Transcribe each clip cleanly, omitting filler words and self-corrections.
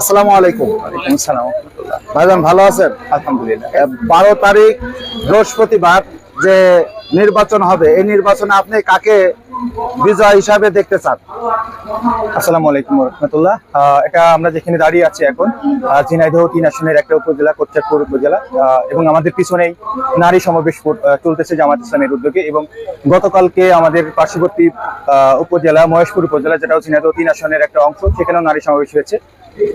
আসসালামু আলাইকুম। ওয়ালাইকুম আসসালাম। ভাইজান ভালো আছেন? আলহামদুলিল্লাহ। 12 তারিখ বৃহস্পতিবার যে নির্বাচন হবে, এই নির্বাচনে আপনি কাকে বিজয় হিসাবে দেখতে চান? আসসালামু আলাইকুম রহমতুল্লাহ। এটা আমরা যেখানে দাঁড়িয়ে আছি এখন ঝিনাইদহ 3 আসনের একটা উপজেলা, কোটচাঁদপুর উপজেলা, এবং আমাদের পিছনেই নারী সমাবেশ চলতেছে জামাত ইসলামের উদ্যোগে। এবং গতকালকে আমাদের পার্শ্ববর্তী উপজেলা মহেশপুর উপজেলা, যেটা ঝিনাইদহ 3 আসনের একটা অংশ, সেখানেও নারী সমাবেশ হয়েছে।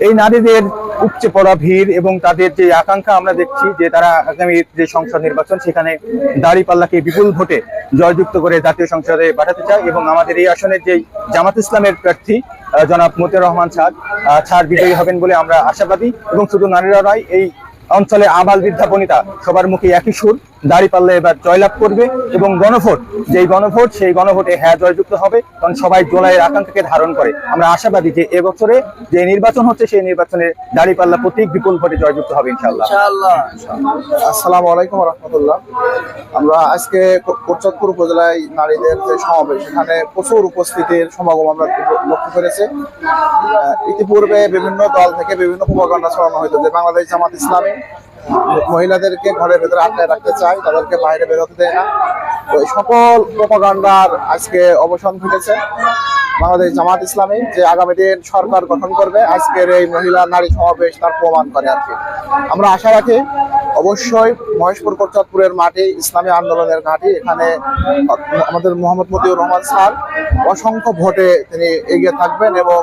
এই নারীদের উপচে পড়া ভিড় এবং তাদের যে আকাঙ্ক্ষা, আমরা দেখছি যে তারা আগামী যে সংসদ নির্বাচন, সেখানে দাঁড়িপাল্লাকে বিপুল ভোটে জয়যুক্ত করে জাতীয় সংসদে পাঠাতে চায়। এবং আমাদের এই আসনের যে জামাত ইসলামের প্রার্থী জনাব মতিউর রহমান ছাড় বিজয়ী হবেন বলে আমরা আশাবাদী। এবং শুধু নারীরা নয়, এই অঞ্চলে আবাল বৃদ্ধা বনিতা সবার মুখে একই সুর, দাঁড়িপাল্লা এবার জয়লাভ করবে। এবং গণভোট, যেই গণভোট, সেই গণভোটে হ্যাঁ জয়যুক্ত হবে, কারণ সবাই জোলাইয়ের আকাঙ্ক্ষাকে ধারণ করে। আমরা আশাবাদী যে এবছরে যে নির্বাচন হচ্ছে, সেই নির্বাচনে দাঁড়িপাল্লা প্রতীক বিপুল ভোটে জয়যুক্ত হবে ইনশাআল্লাহ। আসসালামু আলাইকুম রহমতুল্লাহ। আমরা আজকে কোটচাঁদপুর উপজেলায় নারীদের যে সমাবেশ, সেখানে প্রচুর উপস্থিতির সমাগম আমরা লক্ষ্য করেছি। ইতিপূর্বে বিভিন্ন দল থেকে বিভিন্ন প্রপাগান্ডা ছড়ানো হইতো যে বাংলাদেশ জামাত ইসলামী মহিলাদেরকে ঘরের ভেতরে আটকায় রাখতে চায়, তাদেরকে বাইরে বেরোতে দেয় না। তো এই সকল প্রপাগান্ডার আজকে অবসান ঘটেছে। বাংলাদেশ জামাত ইসলামী যে আগামী দিন সরকার গঠন করবে, আজকের এই মহিলা নারী সমাবেশ তার প্রমাণ করে আর কি। আমরা আশা রাখি অবশ্যই মহেশপুর কোটচাঁদপুরের মাটি ইসলামী আন্দোলনের ঘাঁটি, এখানে আমাদের মোহাম্মদ মতিউর রহমান স্যার অসংখ্য ভোটে তিনি এগিয়ে থাকবেন এবং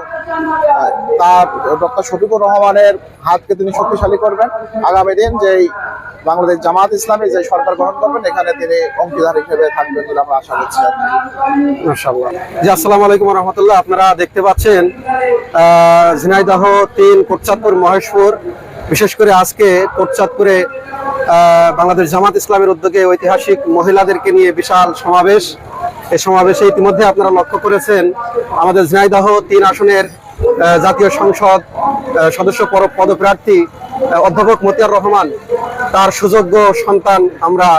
তার ডক্টর শফিকুর রহমানের হাতকে তিনি শক্তিশালী করবেন। আগামী দিন যেই বাংলাদেশ জামাত ইসলামী যে সরকার গঠন করবেন, এখানে তিনি অংশীদার হিসেবে থাকবেন বলে আমরা আশা করছি। মাশাআল্লাহ। জি, আসসালামু আলাইকুম রহমতুল্লাহ। আপনারা দেখতে পাচ্ছেন ঝিনাইদহ 3 কোটচাঁদপুর মহেশপুর, বিশেষ করে আজকে কোটচাঁদপুরে বাংলাদেশ জামাত ইসলামের উদ্যোগে ঐতিহাসিক মহিলাদেরকে নিয়ে বিশাল সমাবেশ। এই সমাবেশে ইতিমধ্যে আপনারা লক্ষ্য করেছেন আমাদের ঝিনাইদহ 3 আসনের জাতীয় সংসদ সদস্য পদপ্রার্থী অধ্যাপক মতিউর রহমান, তার সুযোগ্য সন্তান। আমরা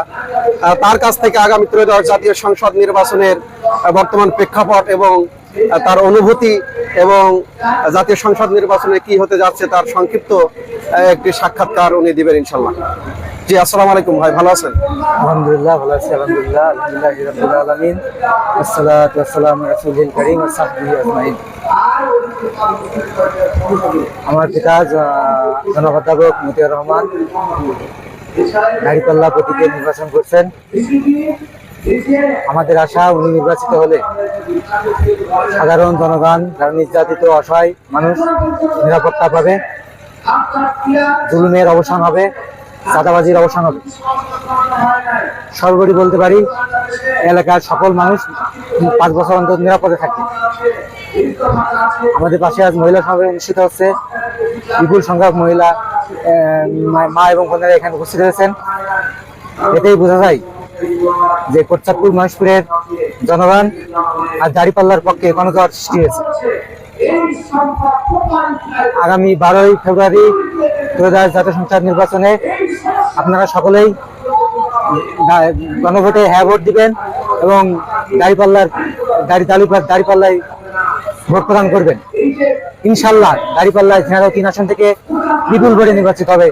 তার কাছ থেকে আগামী ত্রয়োদশ জাতীয় সংসদ নির্বাচনের বর্তমান প্রেক্ষাপট এবং তার অনুভূতি এবং জাতীয় সংসদ নির্বাচনে কি হতে যাচ্ছে তার সংক্ষিপ্ত একটি সাক্ষাৎকার উনি দিবেন ইনশাল্লাহ। জি, আসসালামু আলাইকুম ভাই, ভালো আছেন? আলহামদুলিল্লাহ, ভালো আছি আলহামদুলিল্লাহ। আলহামদুলিল্লাহি রাব্বিল আলামিন, আসসালাতু ওয়াসসালামু আলা রাসূলিল কারীম ওয়া সাহবিহি আজমাইন। আমার পিতা জনাব অধ্যাপক মতিউর রহমান দাঁড়িপাল্লা প্রতীকে নির্বাচন করছেন। আমাদের আশা, উনি নির্বাচিত হলে সাধারণ জনগণ, যারা নির্যাতিত অসহায় মানুষ, নিরাপত্তা পাবে, জুলুমের অবসান হবে, চাঁদাবাজির অবসান হবে। সর্বোপরি বলতে পারি, এলাকার সকল মানুষ 5 বছর অন্তর নিরাপদে থাকে। আমাদের পাশে আজ মহিলা সমাবেশ অনুষ্ঠিত হচ্ছে। বিপুল সংখ্যক মহিলা, মা এবং বোনেরা এখানে উপস্থিত হয়েছেন। এতেই বোঝা যায় যে কোটচাঁদপুর মহেশপুরের জনগণ আর দাঁড়িপাল্লার পক্ষে গণজোয়ার সৃষ্টি হয়েছে। আগামী 12ই ফেব্রুয়ারি ত্রয়োদশ জাতীয় সংসদ নির্বাচনে আপনারা সকলেই গণভোটে হ্যাঁ ভোট দিবেন এবং দাঁড়িপাল্লায় ভোট প্রদান করবেন। ইনশাল্লাহ দাঁড়িপাল্লায় ঝিনাইদহ 3 আসন থেকে বিপুল ভোটে নির্বাচিত হবে